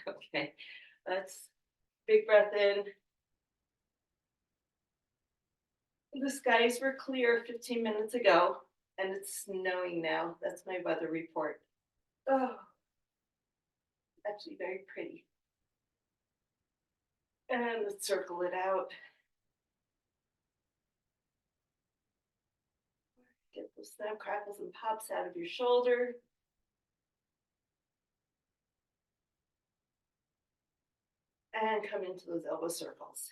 Okay, let's big breath in. The skies were clear 15 minutes ago, and it's snowing now. That's my weather report. Oh, actually very pretty. And let's circle it out. Get those snap crackles and pops out of your shoulder. And come into those elbow circles.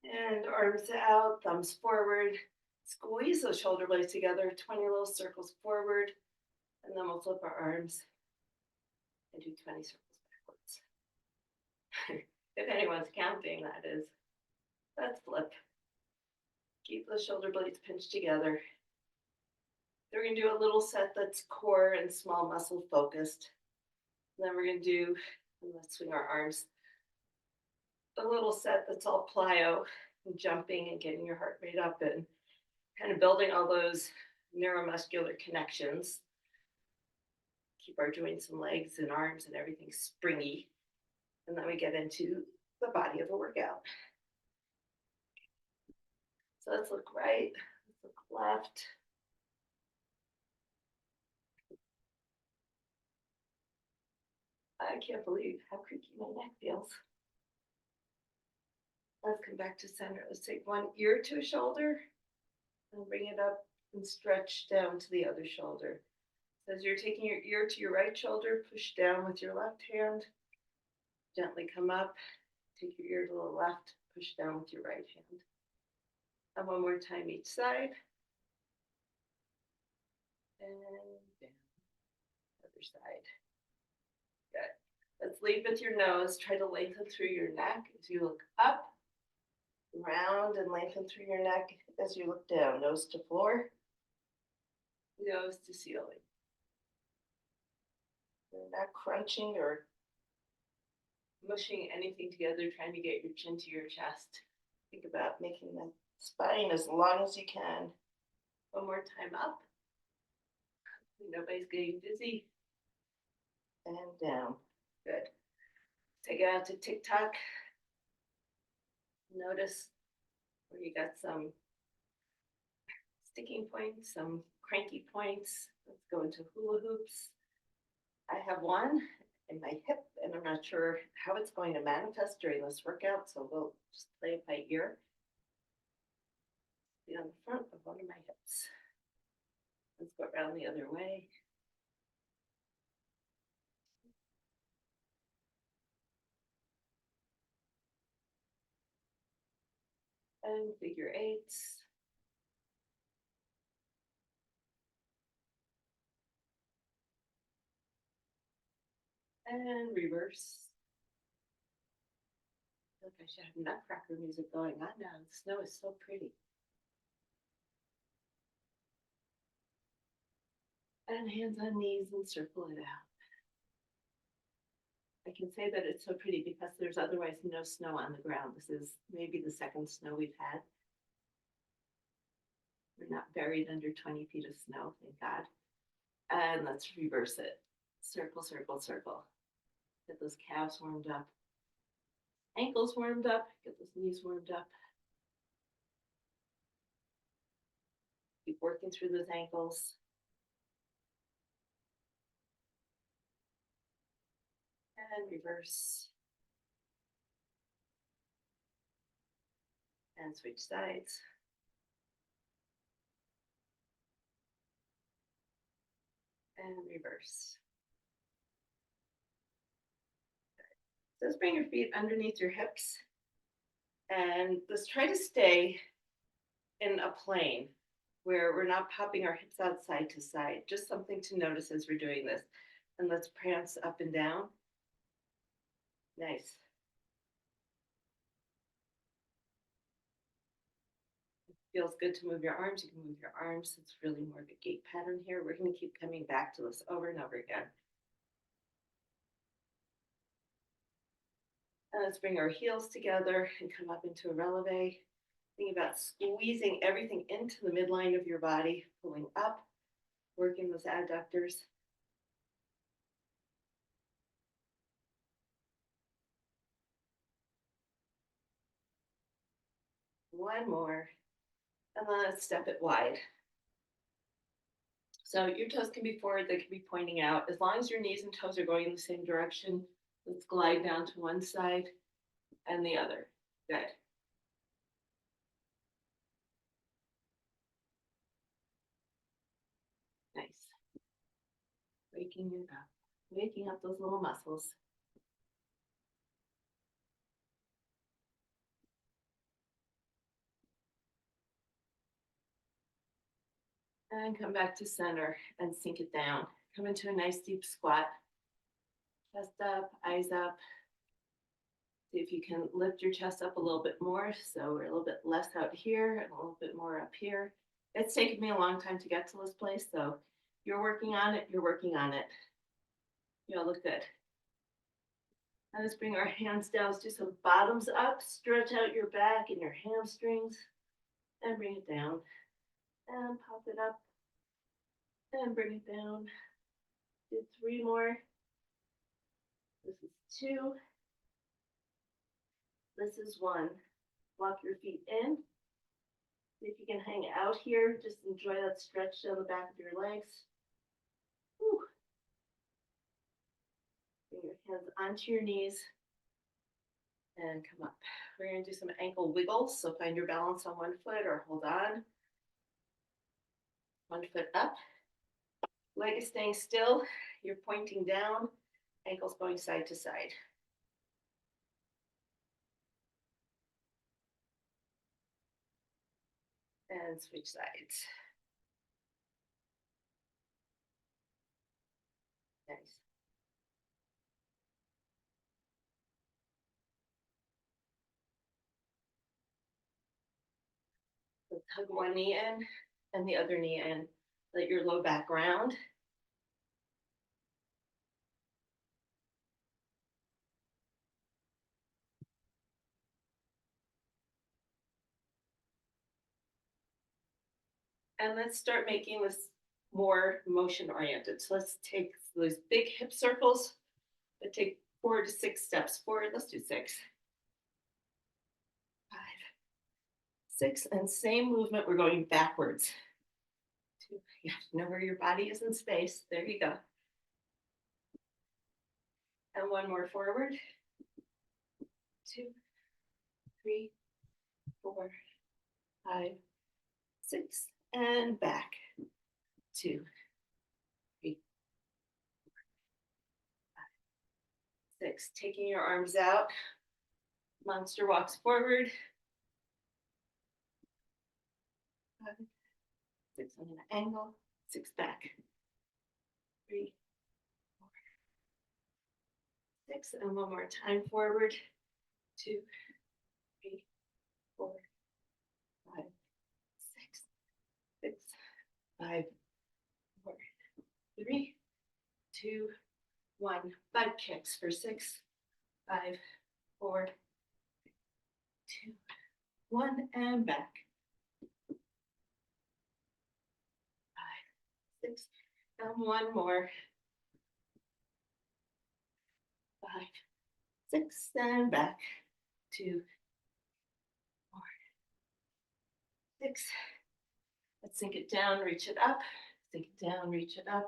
And arms out, thumbs forward. Squeeze those shoulder blades together, 20 little circles forward. And then we'll flip our arms and do 20 circles backwards. If anyone's counting, that is. Let's flip. Keep the shoulder blades pinched together. We're going to do a little set that's core and small muscle focused. And then we're going to do, let's swing our arms, a little set that's all plyo and jumping and getting your heart rate up and kind of building all those neuromuscular connections. Keep our joints and legs and arms and everything springy. And then we get into the body of a workout. So let's look right, let's look left. I can't believe how creaky my neck feels. Let's come back to center. Let's take one ear to a shoulder and bring it up and stretch down to the other shoulder. So as you're taking your ear to your right shoulder, push down with your left hand. Gently come up, take your ear to the left, push down with your right hand. And one more time each side. And down, other side. Good. Let's lead with your nose. Try to lengthen through your neck as you look up, round and lengthen through your neck as you look down. Nose to floor, nose to ceiling. You're not crunching or mushing anything together, trying to get your chin to your chest. Think about making the spine as long as you can. One more time up. Nobody's getting dizzy. And down. Good. Take it out to tick-tock. Notice where you got some sticking points, some cranky points. Let's go into hula hoops. I have one in my hip, and I'm not sure how it's going to manifest during this workout, so we'll just play it by ear. Be on the front of one of my hips. Let's go around the other way. And figure eights. And reverse. I feel like I should have nutcracker music going on now. The snow is so pretty. And hands on knees and circle it out. I can say that it's so pretty because there's otherwise no snow on the ground. This is maybe the second snow we've had. We're not buried under 20 feet of snow, thank God. And let's reverse it. Circle, circle, circle. Get those calves warmed up. Ankles warmed up. Get those knees warmed up. Keep working through those ankles. And reverse. And switch sides. And reverse. So let's bring your feet underneath your hips. And let's try to stay in a plane where we're not popping our hips out side to side. Just something to notice as we're doing this. And let's prance up and down. Nice. It feels good to move your arms. You can move your arms. It's really more of a gait pattern here. We're going to keep coming back to this over and over again. And let's bring our heels together and come up into a releve. Think about squeezing everything into the midline of your body, pulling up, working those adductors. One more, and then let's step it wide. So your toes can be forward, they can be pointing out. As long as your knees and toes are going in the same direction, let's glide down to one side and the other. Good. Nice. Waking up those little muscles. And come back to center and sink it down. Come into a nice deep squat. Chest up, eyes up. See if you can lift your chest up a little bit more. So we're a little bit less out here and a little bit more up here. It's taken me a long time to get to this place. So you're working on it. You're working on it. You'll look good. Now let's bring our hands down. Let's do some bottoms up. Stretch out your back and your hamstrings. And bring it down. And pop it up. And bring it down. Do 3 more. This is 2. This is 1. Walk your feet in. See if you can hang out here. Just enjoy that stretch down the back of your legs. Whew. Bring your hands onto your knees and come up. We're going to do some ankle wiggles. So find your balance on one foot or hold on. One foot up. Leg is staying still. You're pointing down. Ankles going side to side. And switch sides. Nice. So tug one knee in and the other knee in. Let your low back round. And let's start making this more motion oriented. So let's take those big hip circles that take 4 to 6 steps forward. Let's do 6, 5, 6, and same movement. We're going backwards. 2, you have to know where your body is in space. There you go. And one more forward. 2, 3, 4, 5, 6, and back. 2, 3, 4, 5, 6. Taking your arms out. Monster walks forward. 5, 6 on an angle. 6 back. 3, 4, 6, and one more time forward. 2, 3, 4, 5, 6, 6, 5, 4, 3, 2, 1. Butt kicks for 6, 5, 4, 2, 1, and back. 5, 6, and one more. 5, 6, and back. 2, 4, 6. Let's sink it down, reach it up. Sink it down, reach it up.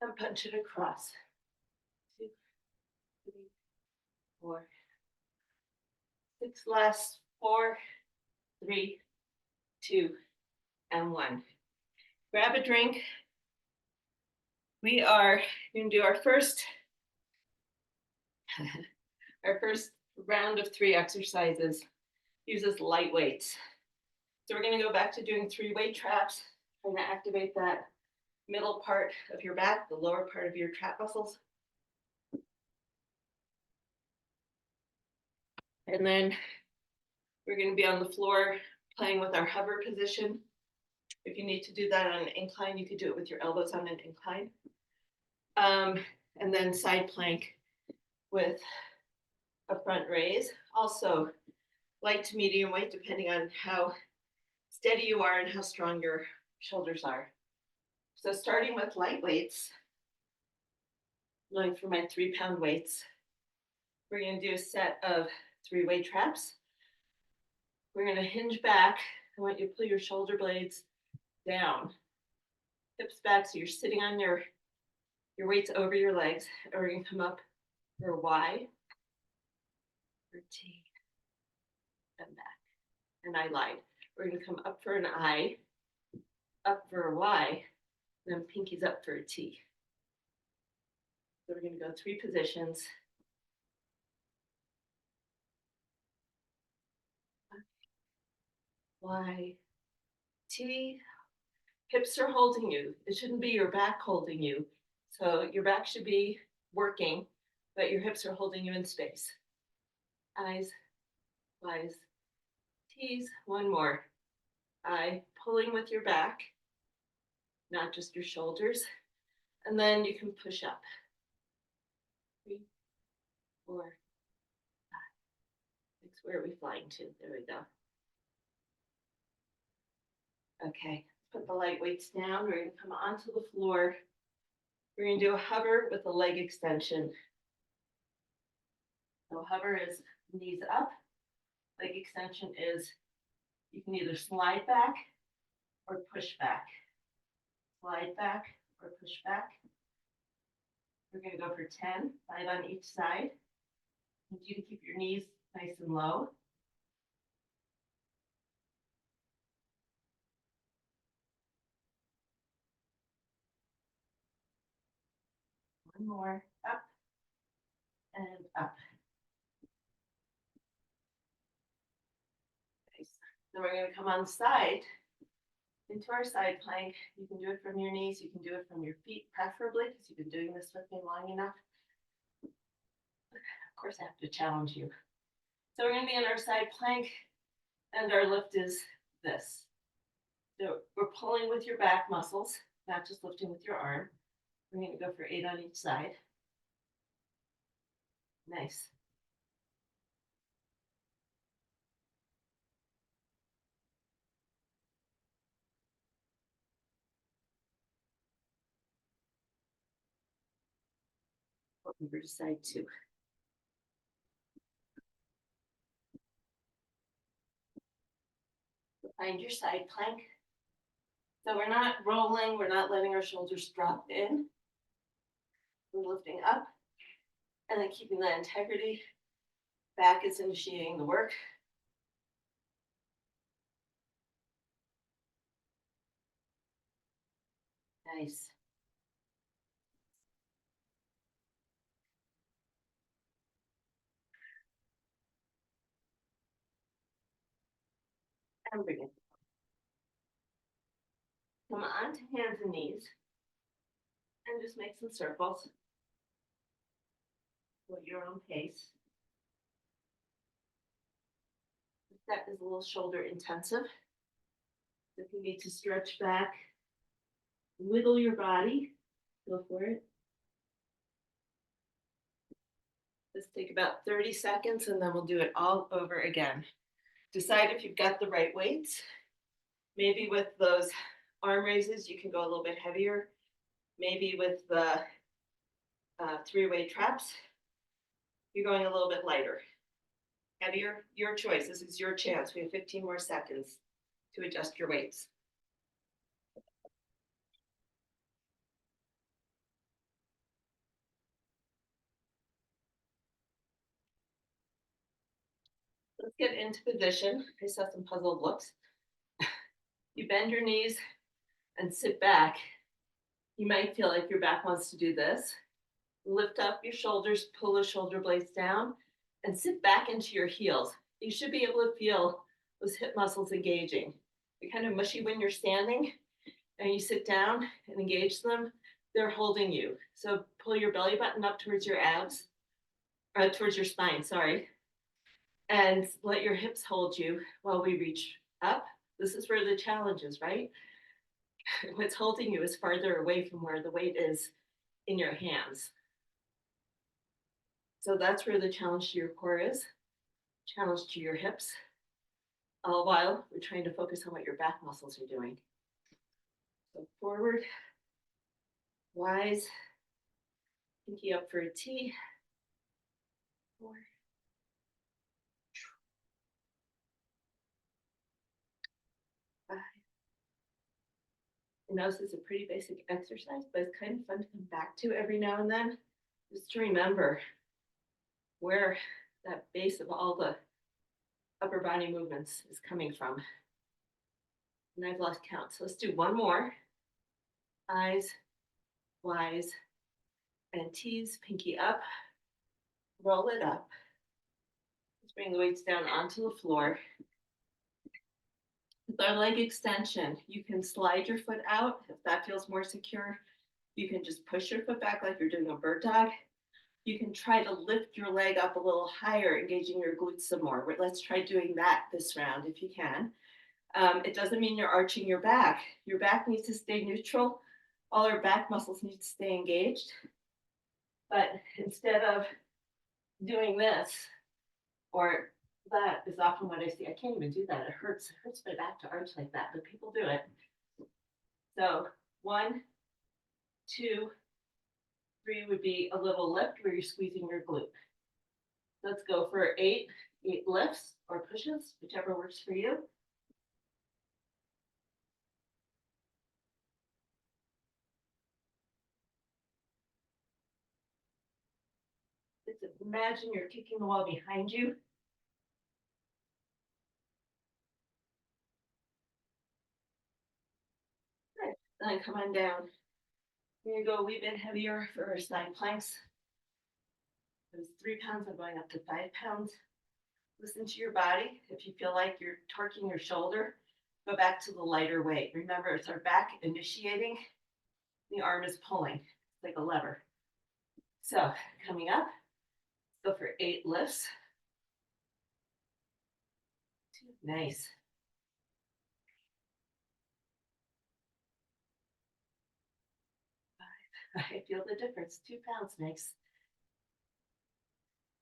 And punch it across. 2, 3, 4, 6. Last 4, 3, 2, and 1. Grab a drink. We are going to do our first round of 3 exercises. Uses light weights. So we're going to go back to doing 3 weight traps. We're going to activate that middle part of your back, the lower part of your trap muscles. And then we're going to be on the floor playing with our hover position. If you need to do that on an incline, you could do it with your elbows on an incline. And then side plank with a front raise. Also, light to medium weight, depending on how steady you are and how strong your shoulders are. So starting with light weights, going for my 3-pound weights, we're going to do a set of 3 weight traps. We're going to hinge back. I want you to pull your shoulder blades down, hips back, so you're sitting on your weights over your legs, and we're going to come up for a Y, for T, and back. And I lied. We're going to come up for an I, up for a Y, and then pinkies up for a T. So we're going to go 3 positions. Y, T. Hips are holding you. It shouldn't be your back holding you. So your back should be working, but your hips are holding you in space. I's, Y's, T's. One more. I, pulling with your back, not just your shoulders. And then you can push up. 3, 4, 5. 6. Where are we flying to? There we go. Okay, put the light weights down. We're going to come onto the floor. We're going to do a hover with a leg extension. So hover is knees up. Leg extension is you can either slide back or push back. Slide back or push back. We're going to go for 10, 5 on each side. I need you to keep your knees nice and low. One more, up and up. Nice. Then we're going to come on the side into our side plank. You can do it from your knees. You can do it from your feet, preferably, because you've been doing this with me long enough. Of course, I have to challenge you. So we're going to be in our side plank, and our lift is this. So we're pulling with your back muscles, not just lifting with your arm. We're going to go for 8 on each side. Nice. Over to side 2. Find your side plank. So we're not rolling, we're not letting our shoulders drop in. We're lifting up and then keeping that integrity. Back is initiating the work. Nice. And bring it. Come on to hands and knees and just make some circles at your own pace. That is a little shoulder intensive. If you need to stretch back, wiggle your body, go for it. Just take about 30 seconds and then we'll do it all over again. Decide if you've got the right weights. Maybe with those arm raises, you can go a little bit heavier. Maybe with the 3-weight traps, you're going a little bit lighter. Heavier, your choice. This is your chance. We have 15 more seconds to adjust your weights. Let's get into position. I saw some puzzled looks. You bend your knees and sit back. You might feel like your back wants to do this. Lift up your shoulders, pull the shoulder blades down, and sit back into your heels. You should be able to feel those hip muscles engaging. They're kind of mushy when you're standing, and you sit down and engage them. They're holding you. So pull your belly button up towards your abs, towards your spine, sorry. And let your hips hold you while we reach up. This is where the challenge is, right? What's holding you is farther away from where the weight is in your hands. So that's where the challenge to your core is, challenge to your hips. All while we're trying to focus on what your back muscles are doing. So forward, wise, pinky up for a T. 4, 5. I know this is a pretty basic exercise, but it's kind of fun to come back to every now and then, just to remember where that base of all the upper body movements is coming from. And I've lost count. So let's do one more. Eyes, wise, and T's, pinky up. Roll it up. Let's bring the weights down onto the floor. With our leg extension, you can slide your foot out if that feels more secure. You can just push your foot back like you're doing a bird dog. You can try to lift your leg up a little higher, engaging your glutes some more. Let's try doing that this round if you can. It doesn't mean you're arching your back. Your back needs to stay neutral. All our back muscles need to stay engaged. But instead of doing this, or that is often what I see. I can't even do that. It hurts. It hurts my back to arch like that, but people do it. So 1, 2, 3 would be a little lift where you're squeezing your glute. Let's go for 8 lifts or pushes, whichever works for you. Just imagine you're kicking the wall behind you. Good. Then come on down. Here you go a wee bit heavier for our side planks. It was 3 pounds, I'm going up to 5 pounds. Listen to your body. If you feel like you're torquing your shoulder, go back to the lighter weight. Remember, it's our back initiating. The arm is pulling. It's like a lever. So coming up, go for 8 lifts. Nice. 5. I feel the difference. 2 pounds makes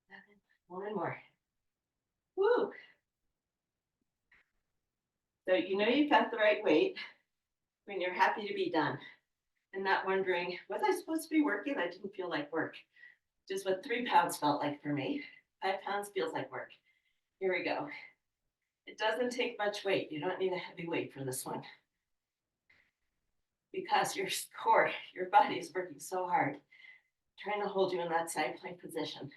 7. 1 more. Woo! So you know you've got the right weight when you're happy to be done and not wondering, was I supposed to be working? I didn't feel like work. Just what 3 pounds felt like for me. 5 pounds feels like work. Here we go. It doesn't take much weight. You don't need a heavy weight for this one. Because your core, your body is working so hard, trying to hold you in that side plank position.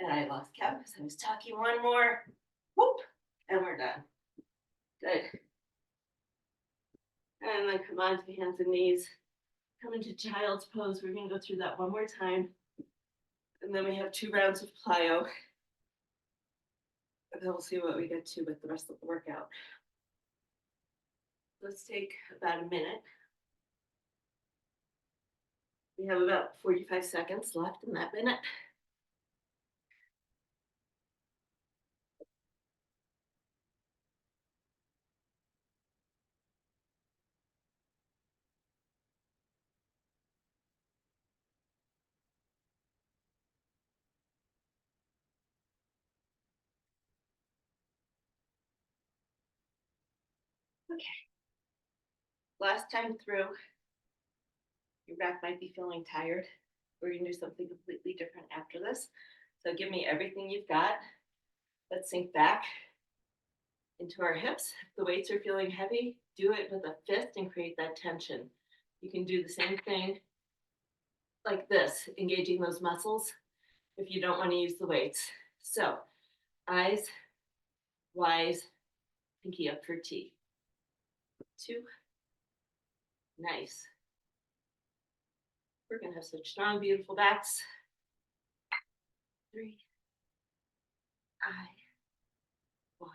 And I lost count because I was talking. 1 more. Whoop, and we're done. Good. And then come on to hands and knees. Come into child's pose. We're going to go through that one more time. And then we have 2 rounds of plyo. And then we'll see what we get to with the rest of the workout. Let's take about a minute. We have about 45 seconds left in that minute. Okay. Last time through, your back might be feeling tired. We're going to do something completely different after this. So give me everything you've got. Let's sink back into our hips. If the weights are feeling heavy, do it with a fist and create that tension. You can do the same thing like this, engaging those muscles if you don't want to use the weights. So eyes, wise, pinky up for T. 2. Nice. We're going to have such strong, beautiful backs. 3. I, Y.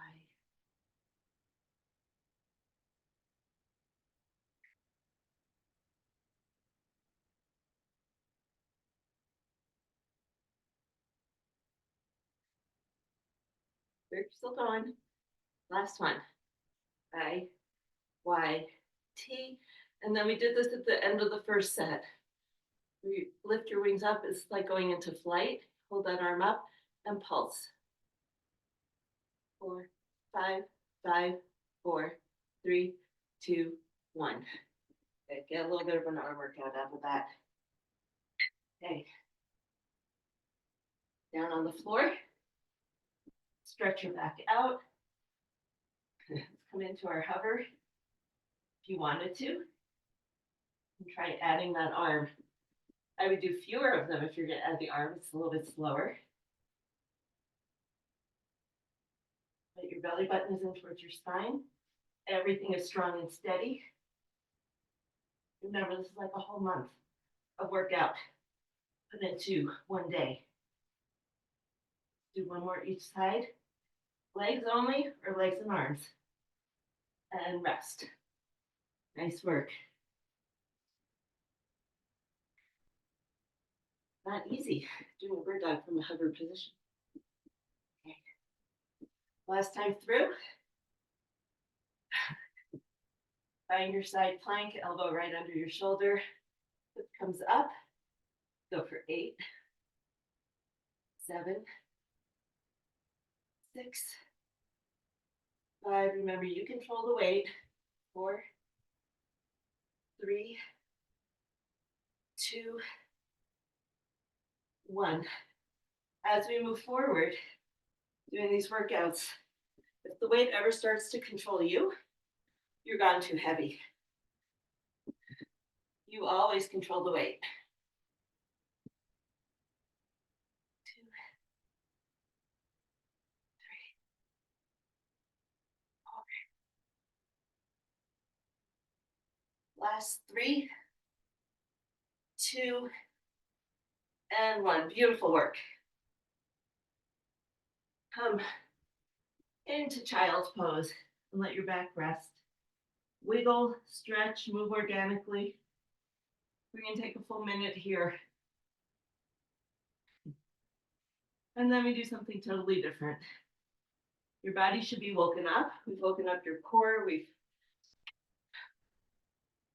We're still going. Last one. I, Y, T. And then we did this at the end of the first set. You lift your wings up. It's like going into flight. Hold that arm up and pulse. 4, 5, 5, 4, 3, 2, 1. Okay, get a little bit of an arm workout out of that. Okay. Down on the floor. Stretch your back out. Let's come into our hover if you wanted to. And try adding that arm. I would do fewer of them if you're going to add the arm. It's a little bit slower. But your belly button is in towards your spine. Everything is strong and steady. Remember, this is like a whole month of workout put into one day. Do one more each side. Legs only or legs and arms. And rest. Nice work. Not easy doing a bird dog from a hover position. Okay. Last time through. Find your side plank, elbow right under your shoulder. Hip comes up. Go for 8, 7, 6, 5. Remember, you control the weight. 4, 3, 2, 1. As we move forward, doing these workouts, if the weight ever starts to control you, you're gone too heavy. You always control the weight. 2, 3, 4. Last 3, 2, and 1. Beautiful work. Come into child's pose and let your back rest. Wiggle, stretch, move organically. We're going to take a full minute here. And then we do something totally different. Your body should be woken up. We've woken up your core. We've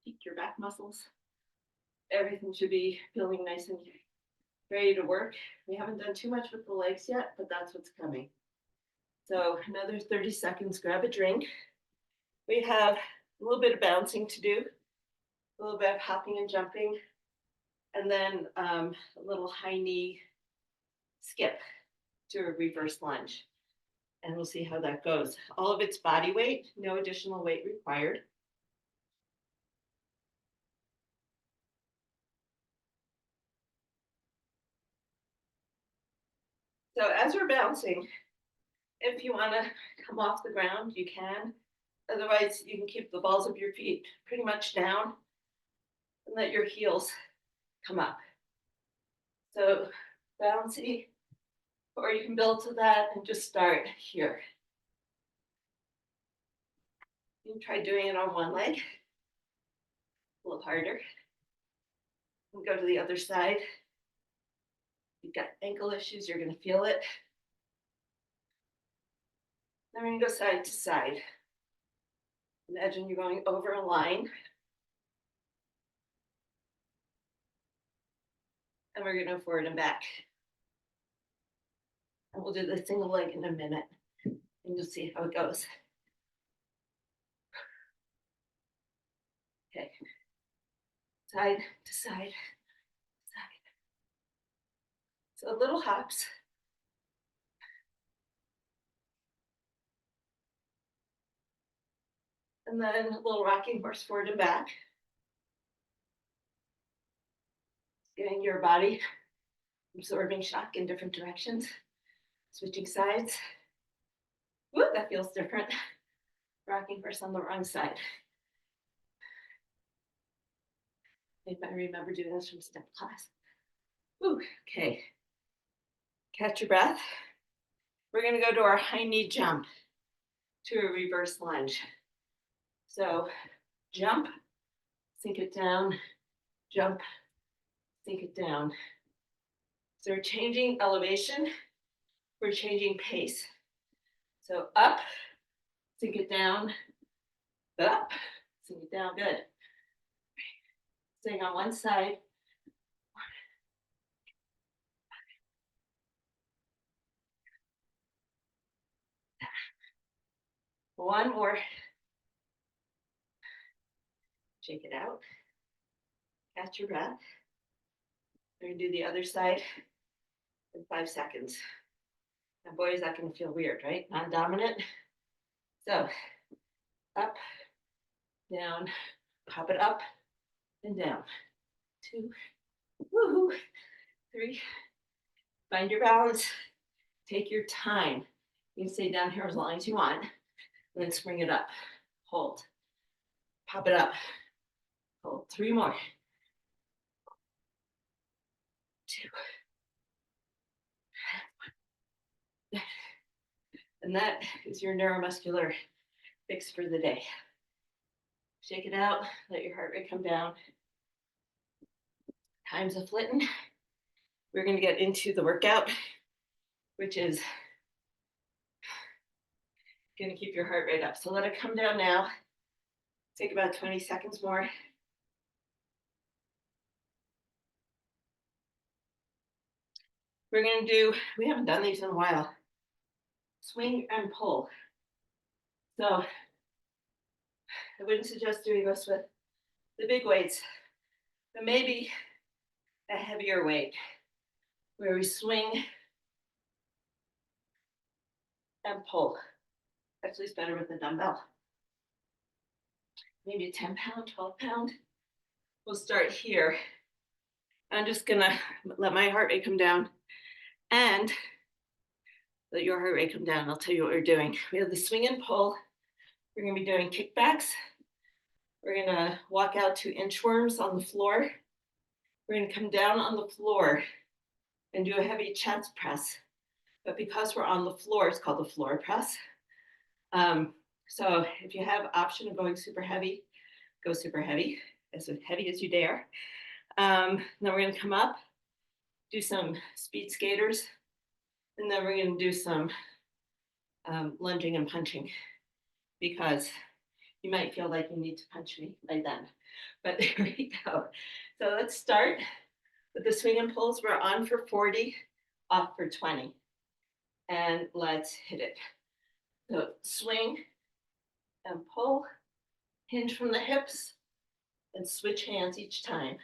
peaked your back muscles. Everything should be feeling nice and ready to work. We haven't done too much with the legs yet, but that's what's coming. So another 30 seconds, grab a drink. We have a little bit of bouncing to do, a little bit of hopping and jumping, and then a little high knee skip to a reverse lunge. And we'll see how that goes. All of it's body weight, no additional weight required. So as we're bouncing, if you want to come off the ground, you can. Otherwise, you can keep the balls of your feet pretty much down and let your heels come up. So bouncy, or you can build to that and just start here. You can try doing it on one leg, a little harder. And go to the other side. If you've got ankle issues, you're going to feel it. Then we're going to go side to side. Imagine you're going over a line. And we're going to go forward and back. And we'll do the single leg in a minute. And you'll see how it goes. Okay. Side to side, side. So little hops. And then a little rocking horse forward and back. Getting your body absorbing shock in different directions. Switching sides. Woo, that feels different. Rocking horse on the wrong side. If I remember doing this from step class. Woo, okay. Catch your breath. We're going to go to our high knee jump to a reverse lunge. So jump, sink it down, jump, sink it down. So we're changing elevation, we're changing pace. So up, sink it down, up, sink it down, good. Staying on one side. One more. Shake it out. Catch your breath. We're gonna do the other side in 5 seconds. Now, boy, is that gonna feel weird, right? Non-dominant. So, up, down, pop it up and down. 2, woohoo, 3. Find your balance. Take your time. You can stay down here as long as you want. And then spring it up. Hold. Pop it up. Hold. 3 more. 2. And that is your neuromuscular fix for the day. Shake it out. Let your heart rate come down. Time's a flitting. We're going to get into the workout, which is going to keep your heart rate up. So let it come down now. Take about 20 seconds more. We're going to do, we haven't done these in a while, swing and pull. So I wouldn't suggest doing this with the big weights, but maybe a heavier weight where we swing and pull. Actually, it's better with a dumbbell. Maybe a 10-pound, 12-pound. We'll start here. I'm just gonna let my heart rate come down and let your heart rate come down. I'll tell you what we're doing. We have the swing and pull. We're gonna be doing kickbacks. We're gonna walk out to inchworms on the floor. We're gonna come down on the floor and do a heavy chest press. But because we're on the floor, it's called the floor press. So if you have option of going super heavy, go super heavy as you dare. Then we're gonna come up, do some speed skaters, and then we're gonna do some lunging and punching because you might feel like you need to punch me by then. But there we go. So let's start with the swing and pulls. We're on for 40, off for 20. And let's hit it. So swing and pull, hinge from the hips, and switch hands each time.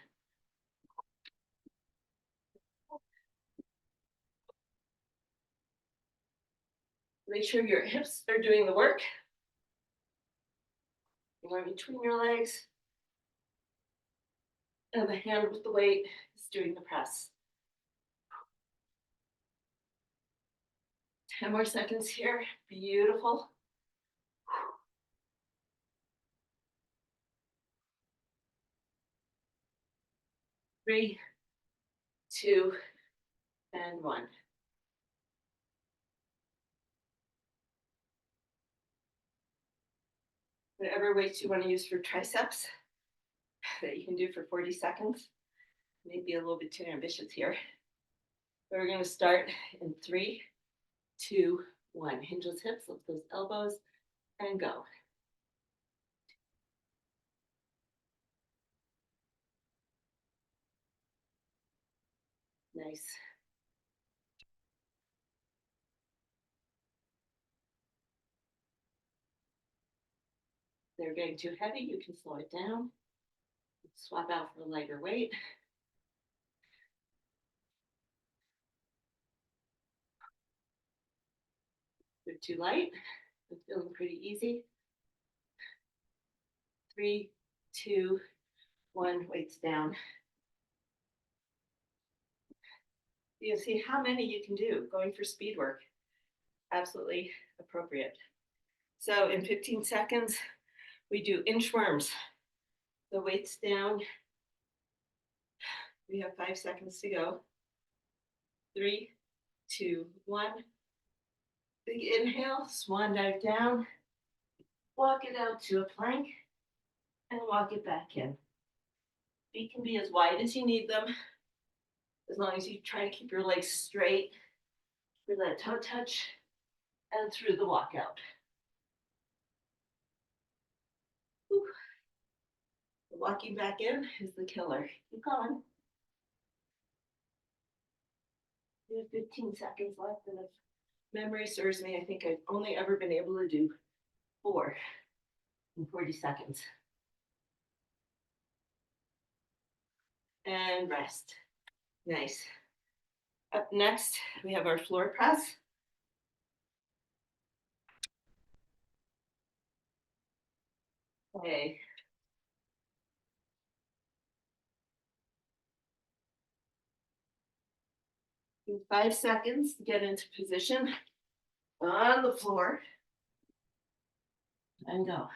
Make sure your hips are doing the work. You're between your legs. And the hand with the weight is doing the press. 10 more seconds here. Beautiful. 3, 2, and 1. Whatever weights you want to use for triceps that you can do for 40 seconds. Maybe a little bit too ambitious here. But we're going to start in 3, 2, 1. Hinge those hips, lift those elbows, and go. Nice. They're getting too heavy, you can slow it down. Swap out for a lighter weight. They're too light. I'm feeling pretty easy. 3, 2, 1, weights down. You see how many you can do going for speed work. Absolutely appropriate. So in 15 seconds, we do inchworms. The weights down. We have 5 seconds to go. 3, 2, 1. Big inhale, swan dive down. Walk it out to a plank and walk it back in. Feet can be as wide as you need them, as long as you try to keep your legs straight for that toe touch and through the walkout. Whew. Walking back in is the killer. Keep going. We have 15 seconds left, and if memory serves me, I think I've only ever been able to do 4 in 40 seconds. And rest. Nice. Up next, we have our floor press. Okay. In 5 seconds to get into position on the floor and go.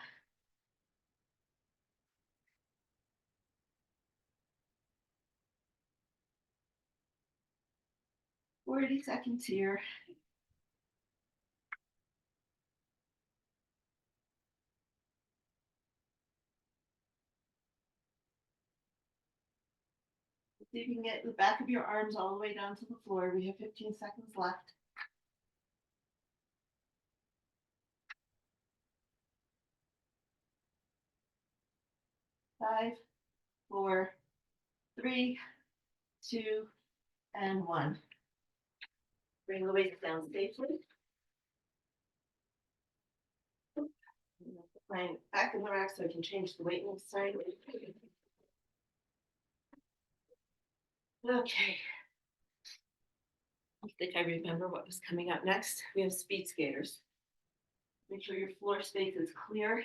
Forty seconds here. See if you can get the back of your arms all the way down to the floor. We have 15 seconds left. 5, 4, 3, 2, and 1. Bring the weight down safely. Put my back in the rack so I can change the weight next time. Okay. I think I remember what was coming up next. We have speed skaters. Make sure your floor space is clear.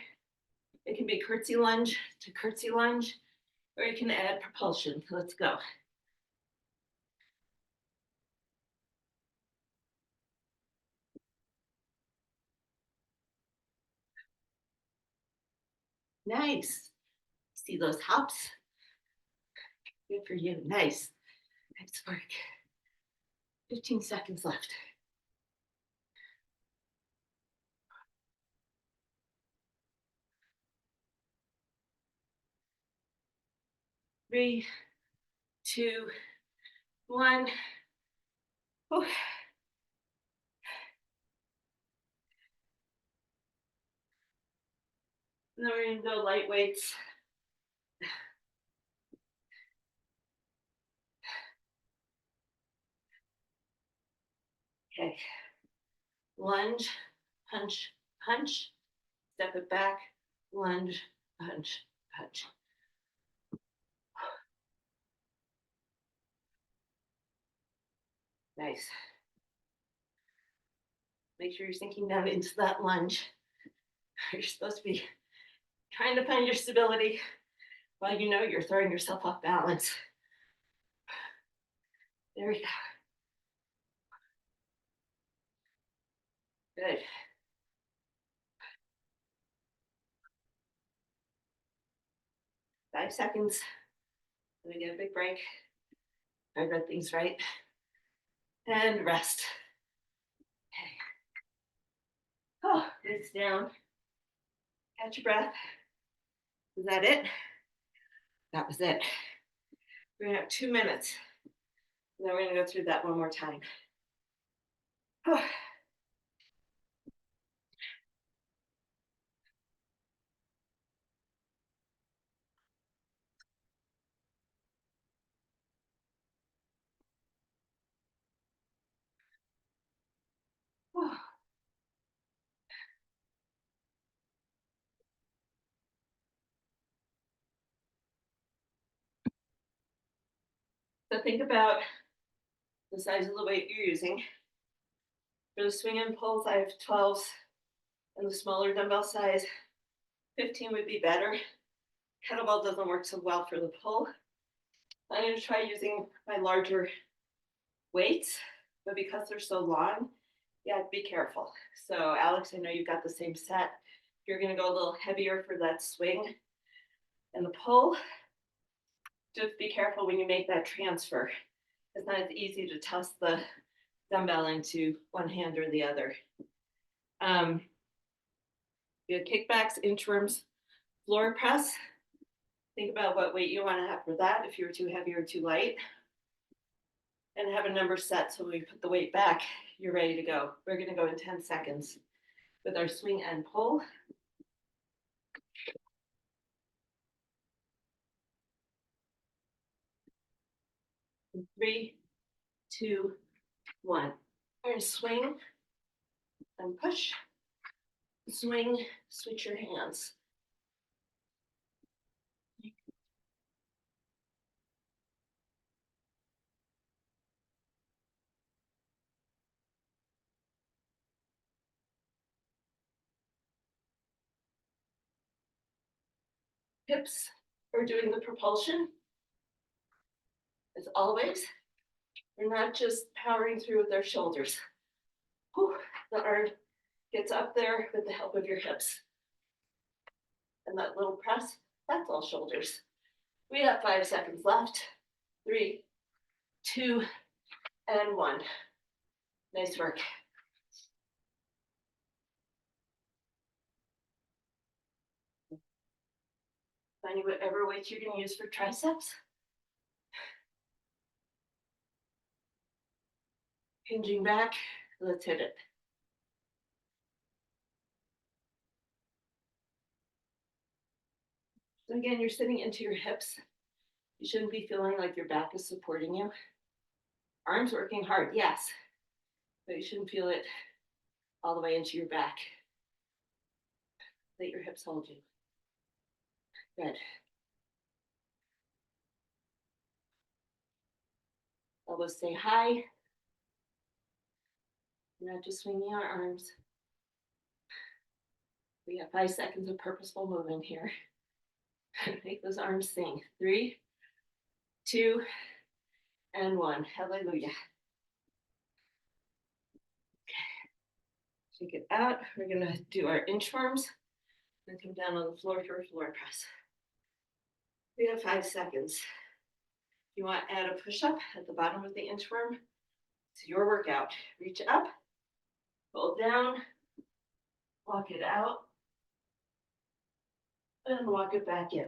It can be curtsy lunge to curtsy lunge, or you can add propulsion. So let's go. Nice. See those hops? Good for you. Nice. Nice work. 15 seconds left. Three, 2, 1. Oh. And then we're going to go light weights. Okay. Lunge, punch, punch. Step it back, lunge, punch, punch. Nice. Make sure you're sinking down into that lunge. You're supposed to be trying to find your stability while you know you're throwing yourself off balance. There we go. Good. 5 seconds. Let me get a big break. I read things right. And rest. Okay. Oh, it's down. Catch your breath. Is that it? That was it. We're gonna have 2 minutes. And then we're gonna go through that one more time. Oh. Oh. So think about the size of the weight you're using. For the swing and pulls, I have 12s, and the smaller dumbbell size, 15 would be better. Kettlebell doesn't work so well for the pull. I'm going to try using my larger weights, but because they're so long, yeah, be careful. So Alex, I know you've got the same set. You're going to go a little heavier for that swing and the pull. Just be careful when you make that transfer. It's not as easy to toss the dumbbell into one hand or the other. You have kickbacks, inchworms, floor press. Think about what weight you want to have for that, if you're too heavy or too light. And have a number set so when you put the weight back, you're ready to go. We're gonna go in 10 seconds with our swing and pull. 3, 2, 1. We're gonna swing and push. Swing, switch your hands. Hips are doing the propulsion. As always, we're not just powering through with our shoulders. Whew, the arm gets up there with the help of your hips. And that little press, that's all shoulders. We have 5 seconds left. 3, 2, and 1. Nice work. Finding whatever weight you're going to use for triceps. Hinging back, let's hit it. So again, you're sitting into your hips. You shouldn't be feeling like your back is supporting you. Arms working hard, yes, but you shouldn't feel it all the way into your back. Let your hips hold you. Good. Elbows stay high. You're not just swinging our arms. We have 5 seconds of purposeful movement here. Make those arms sing. 3, 2, and 1. Hallelujah. Okay. Shake it out. We're gonna do our inchworms and come down on the floor for a floor press. We have 5 seconds. If you want to add a push-up at the bottom of the inchworm, it's your workout. Reach up, pull down, walk it out, and walk it back in.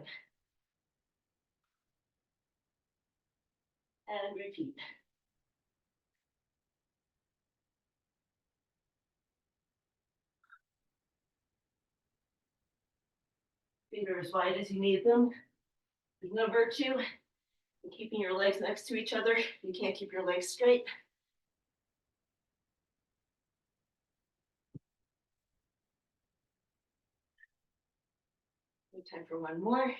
And repeat. Feet are as wide as you need them. There's no virtue in keeping your legs next to each other. You can't keep your legs straight. Time for one more.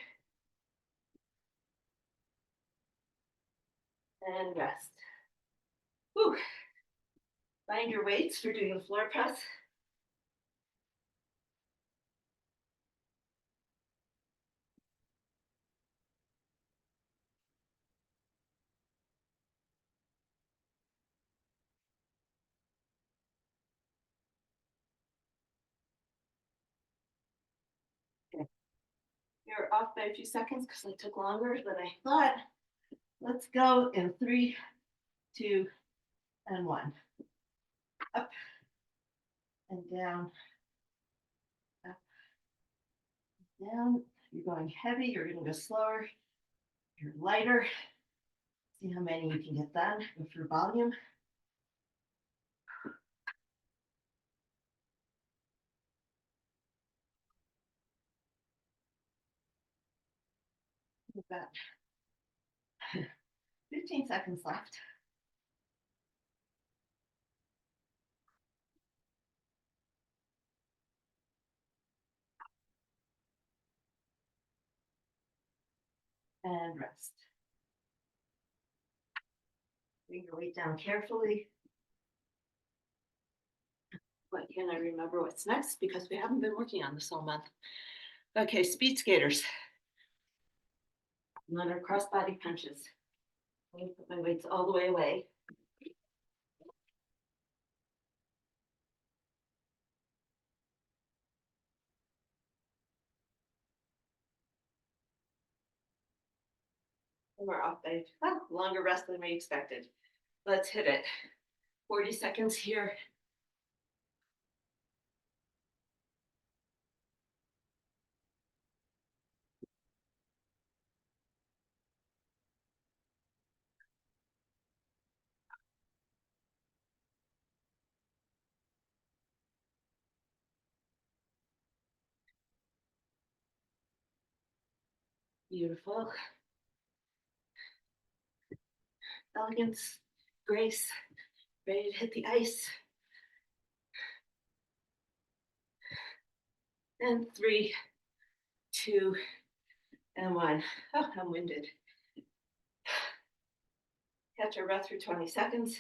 And rest. Whew. Find your weights for doing the floor press. Okay. You're off by a few seconds because I took longer than I thought. Let's go in 3, 2, and 1. Up and down. Up, down. You're going heavy, you're going to go slower. You're lighter. See how many you can get done with your volume. We've got 15 seconds left. And rest. Bring your weight down carefully. But can I remember what's next? Because we haven't been working on this all month. Okay, speed skaters. And then our cross body punches. I'm going to put my weights all the way away. And we're off by longer rest than we expected. Let's hit it. 40 seconds here. Beautiful. Elegance, grace, ready to hit the ice. And 3, 2, and 1. Oh, I'm winded. Catch our breath for 20 seconds.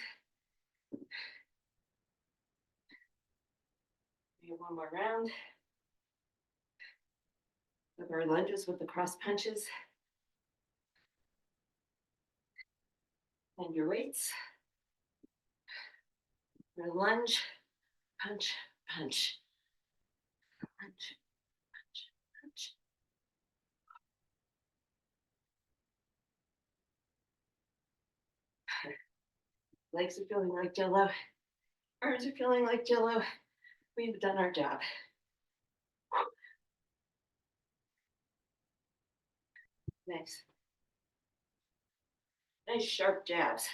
We have one more round of our lunges with the cross punches. And your weights. Your lunge, punch, punch, punch, punch, punch. Legs are feeling like jello. Arms are feeling like jello. We've done our job. Nice. Nice sharp jabs.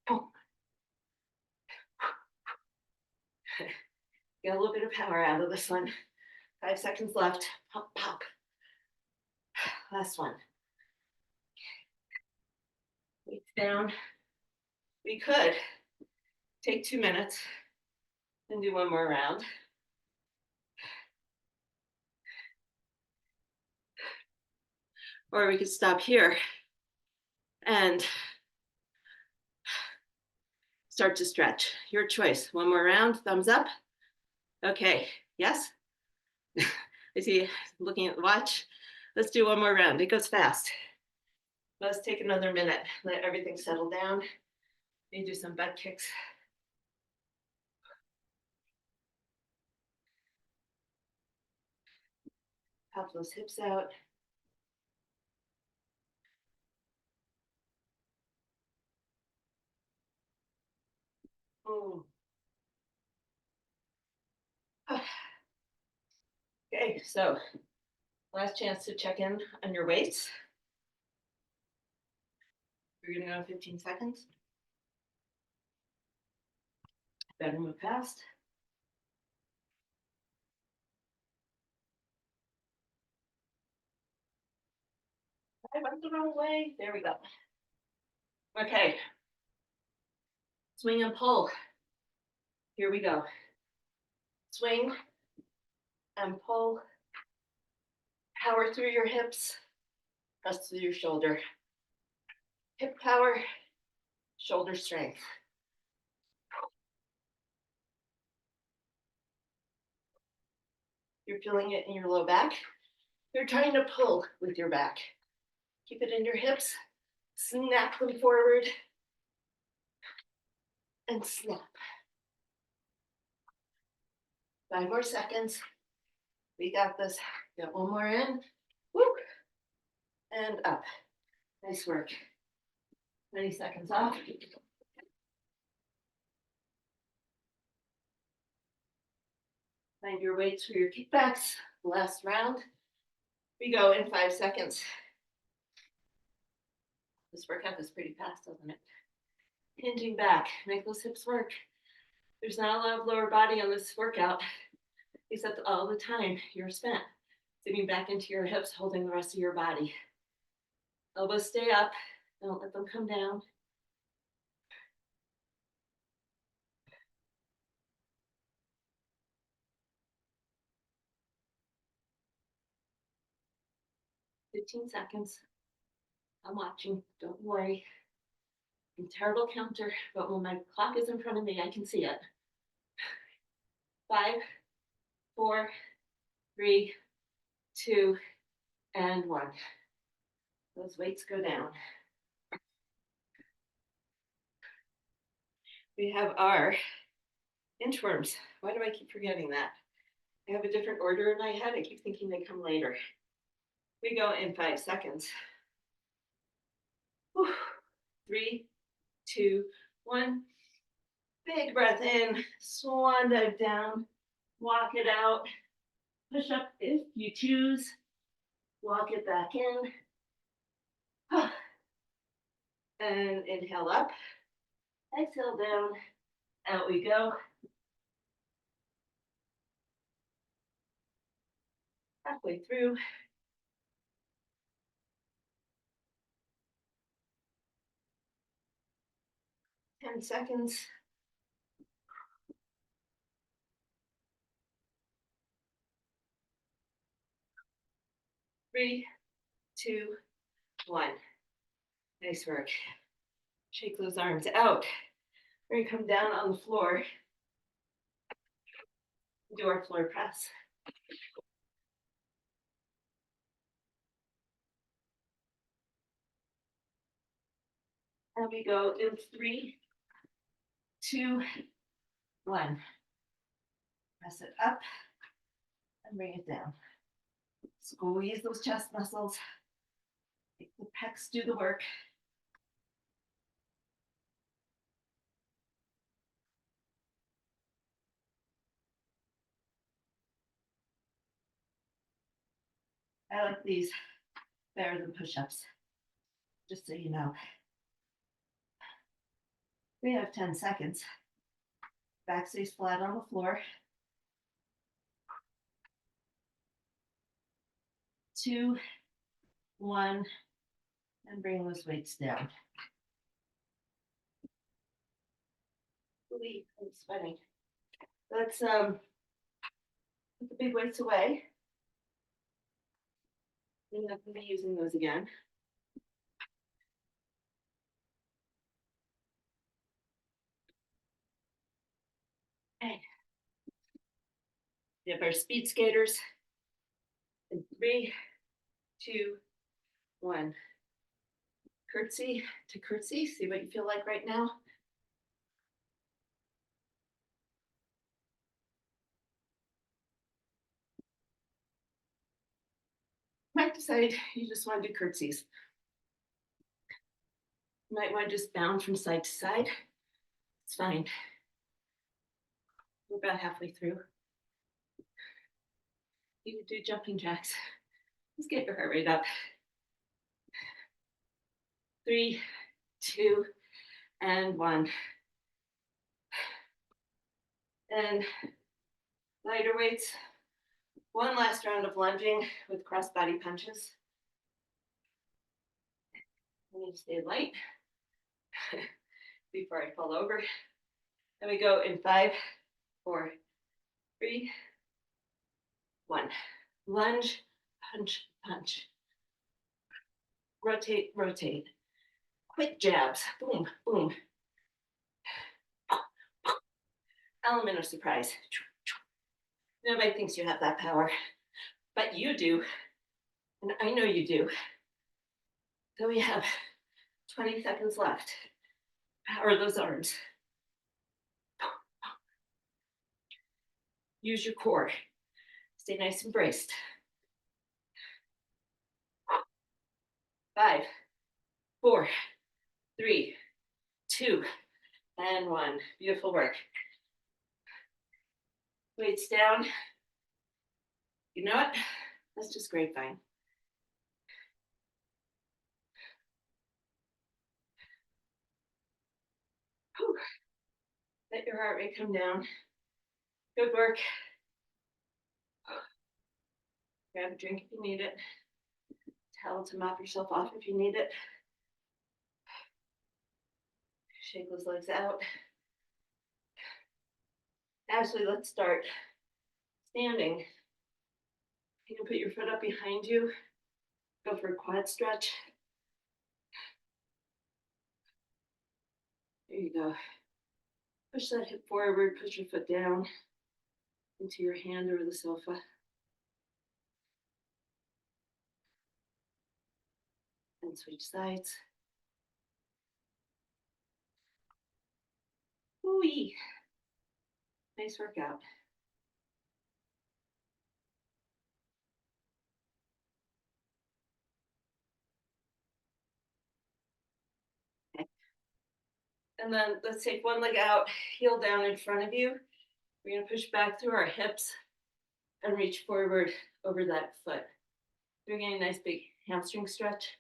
Boom. Get a little bit of power out of this one. 5 seconds left. Pop, pop. Last one. Weights down. We could take 2 minutes and do one more round. Or we could stop here and start to stretch. Your choice. One more round. Thumbs up. Okay. Yes? I see looking at the watch. Let's do one more round. It goes fast. Let's take another minute. Let everything settle down. Maybe do some butt kicks. Pop those hips out. Okay, so last chance to check in on your weights. We're gonna go 15 seconds. Better move fast. I went the wrong way. There we go. Okay. Swing and pull. Here we go. Swing and pull. Power through your hips. Press through your shoulder. Hip power, shoulder strength. You're feeling it in your low back. You're trying to pull with your back. Keep it in your hips. Snap them forward. And snap. 5 more seconds. We got this. Get one more in. Woo. And up. Nice work. 20 seconds off. Find your weights for your kickbacks. Last round. We go in 5 seconds. This workout is pretty fast, doesn't it? Hinging back. Make those hips work. There's not a lot of lower body on this workout, except all the time you're spent sitting back into your hips, holding the rest of your body. Elbows stay up. Don't let them come down. "15 seconds. I'm watching. Don't worry. I'm a terrible counter, but when my clock is in front of me, I can see it. 5, 4, 3, 2, and 1. Those weights go down. We have our inchworms. Why do I keep forgetting that? I have a different order in my head. I keep thinking they come later. We go in 5 seconds. Whew. 3, 2, 1. Big breath in, swan dive down, walk it out, push up if you choose, walk it back in, and inhale up, exhale down, out we go. Halfway through. 10 seconds. 3, 2, 1. Nice work. Shake those arms out. We're gonna come down on the floor. Do our floor press. And we go in 3, 2, 1. Press it up and bring it down. Squeeze those chest muscles. Make the pecs do the work. I like these better than push-ups, just so you know. We have 10 seconds. Back stays flat on the floor. 2, 1, and bring those weights down. Ooh, I'm sweating. Let's put the big weights away. We're not going to be using those again. Okay. We have our speed skaters. In 3, 2, 1. Curtsy to curtsy. See what you feel like right now. Might decide you just want to do curtsies. You might want to just bound from side to side. It's fine. We're about halfway through. You can do jumping jacks. Let's get your heart rate up. 3, 2, and 1. And lighter weights. One last round of lunging with cross body punches. I need to stay light before I fall over. And we go in 5, 4, 3, 1. Lunge, punch, punch. Rotate, rotate. Quick jabs. Boom, boom. Element of surprise. Nobody thinks you have that power, but you do. And I know you do. So we have 20 seconds left. Power those arms. Use your core. Stay nice and braced. 5, 4, 3, 2, and 1. Beautiful work. Weights down. You know what? That's just grapevine. Whew. Let your heart rate come down. Good work. Grab a drink if you need it. Towel to mop yourself off if you need it. Shake those legs out. Ashley, let's start standing. You can put your foot up behind you. Go for a quad stretch. There you go. Push that hip forward, push your foot down into your hand or the sofa. And switch sides. Ooh-wee. Nice workout. Okay. And then let's take one leg out, heel down in front of you. We're gonna push back through our hips and reach forward over that foot. We're getting a nice big hamstring stretch.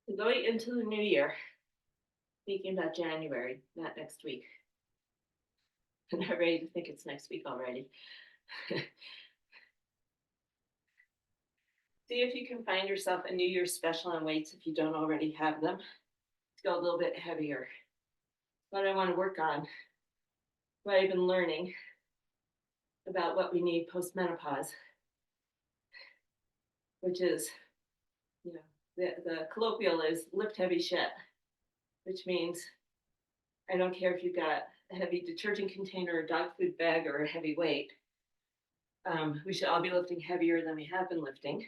So going into the new year, thinking about January, not next week. I'm not ready to think it's next week already. See if you can find yourself a New Year's special on weights if you don't already have them. To go a little bit heavier. What I want to work on, what I've been learning about what we need post-menopause, which is, you know, the colloquial is lift heavy shit, which means I don't care if you've got a heavy detergent container, a dog food bag, or a heavy weight. We should all be lifting heavier than we have been lifting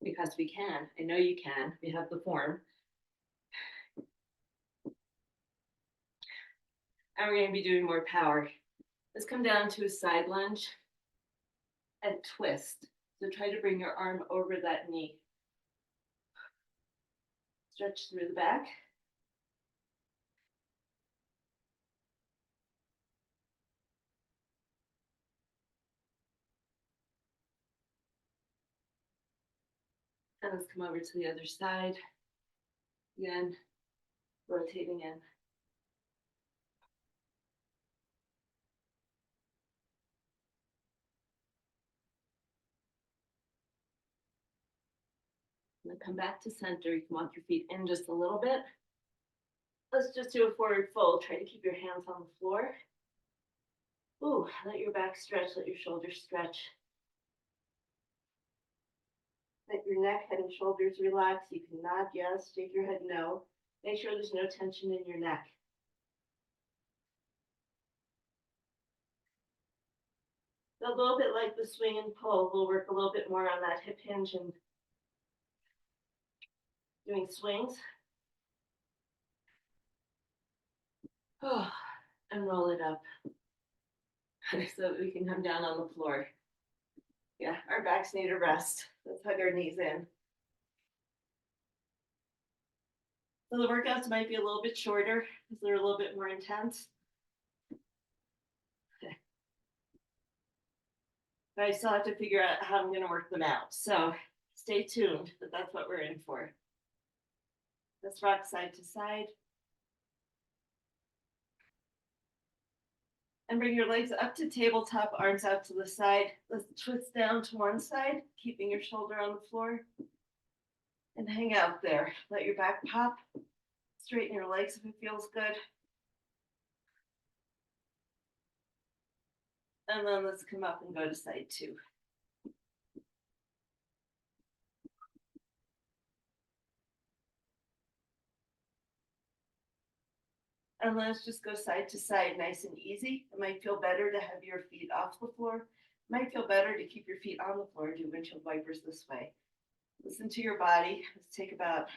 because we can. I know you can. We have the form. And we're going to be doing more power. Let's come down to a side lunge and twist. So try to bring your arm over that knee. Stretch through the back. And let's come over to the other side. Again, rotating in. And then come back to center. You can walk your feet in just a little bit. Let's just do a forward fold. Try to keep your hands on the floor. Ooh, let your back stretch, let your shoulders stretch. Let your neck, head, and shoulders relax. You can nod yes, shake your head no. Make sure there's no tension in your neck. A little bit like the swing and pull. We'll work a little bit more on that hip hinge and doing swings. Oh, and roll it up so that we can come down on the floor. Yeah, our backs need a rest. Let's hug our knees in. So the workouts might be a little bit shorter because they're a little bit more intense. But I still have to figure out how I'm going to work them out. So stay tuned, but that's what we're in for. Let's rock side to side. And bring your legs up to tabletop, arms out to the side. Let's twist down to one side, keeping your shoulder on the floor. And hang out there. Let your back pop. Straighten your legs if it feels good. And then let's come up and go to side two. And let's just go side to side, nice and easy. It might feel better to have your feet off the floor. It might feel better to keep your feet on the floor. Do windshield wipers this way. Listen to your body. Let's take about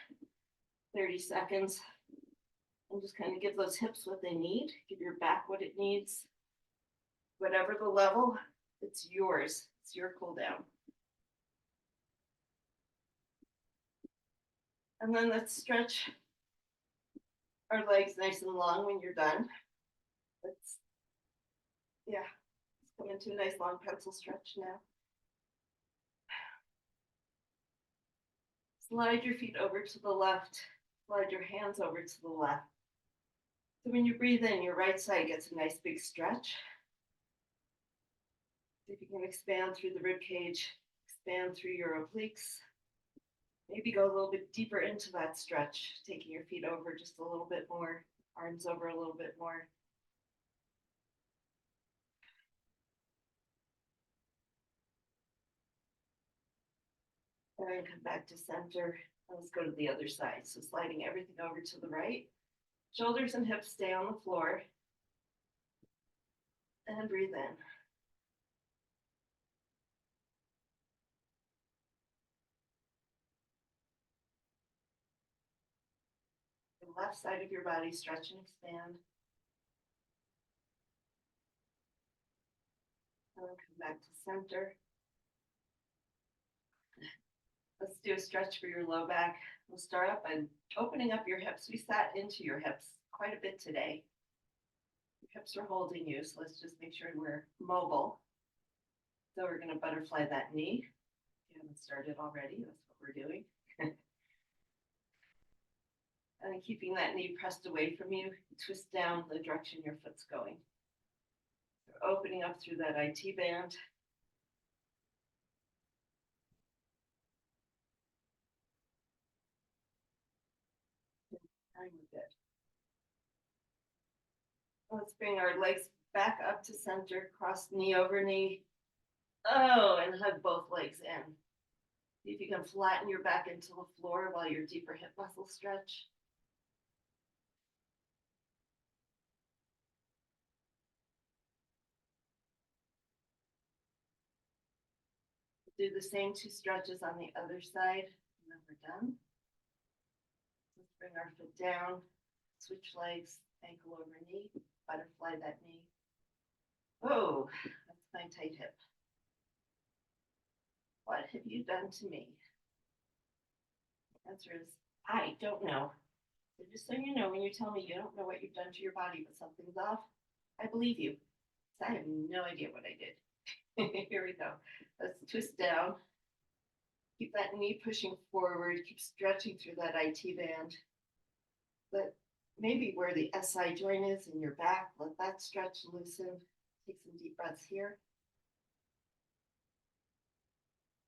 30 seconds and just kind of give those hips what they need. Give your back what it needs. Whatever the level, it's yours. It's your cool down. And then let's stretch our legs nice and long when you're done. Let's come into a nice long pencil stretch now. Slide your feet over to the left. Slide your hands over to the left. So when you breathe in, your right side gets a nice big stretch. See if you can expand through the rib cage, expand through your obliques. Maybe go a little bit deeper into that stretch, taking your feet over just a little bit more, arms over a little bit more. And then come back to center. Let's go to the other side. So sliding everything over to the right. Shoulders and hips stay on the floor. And breathe in. The left side of your body, stretch and expand. And then come back to center. Let's do a stretch for your low back. We'll start up by opening up your hips. We sat into your hips quite a bit today. Your hips are holding you, so let's just make sure we're mobile. So we're going to butterfly that knee. If you haven't started already, that's what we're doing. And keeping that knee pressed away from you, twist down the direction your foot's going. So opening up through that IT band. fine with it. Let's bring our legs back up to center, cross knee over knee. Oh, and hug both legs in. See if you can flatten your back into the floor while your deeper hip muscles stretch. Do the same 2 stretches on the other side, and then we're done. Let's bring our foot down, switch legs, ankle over knee, butterfly that knee. Oh, that's my tight hip. What have you done to me? The answer is, I don't know. So just so you know, when you tell me you don't know what you've done to your body, but something's off, I believe you. I have no idea what I did. Here we go. Let's twist down. Keep that knee pushing forward. Keep stretching through that IT band. But maybe where the SI joint is in your back, let that stretch, loosen. Take some deep breaths here.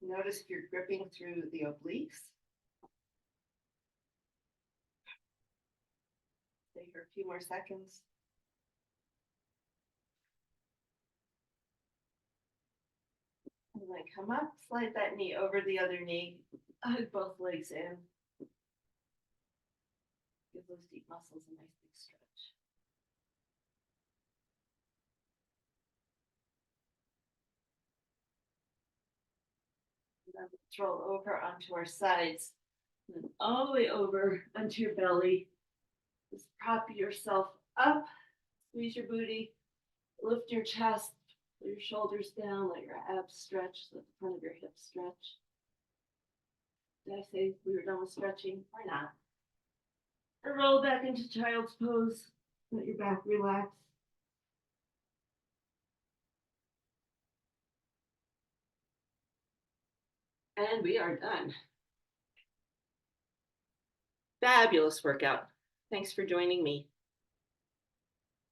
Notice if you're gripping through the obliques. Stay here a few more seconds. And then come up, slide that knee over the other knee, hug both legs in. Give those deep muscles a nice big stretch. And then let's roll over onto our sides. And then all the way over onto your belly. Just prop yourself up, squeeze your booty, lift your chest, let your shoulders down, let your abs stretch, let the front of your hips stretch. Did I say we were done with stretching? Why not? And roll back into child's pose. Let your back relax. And we are done. Fabulous workout. Thanks for joining me.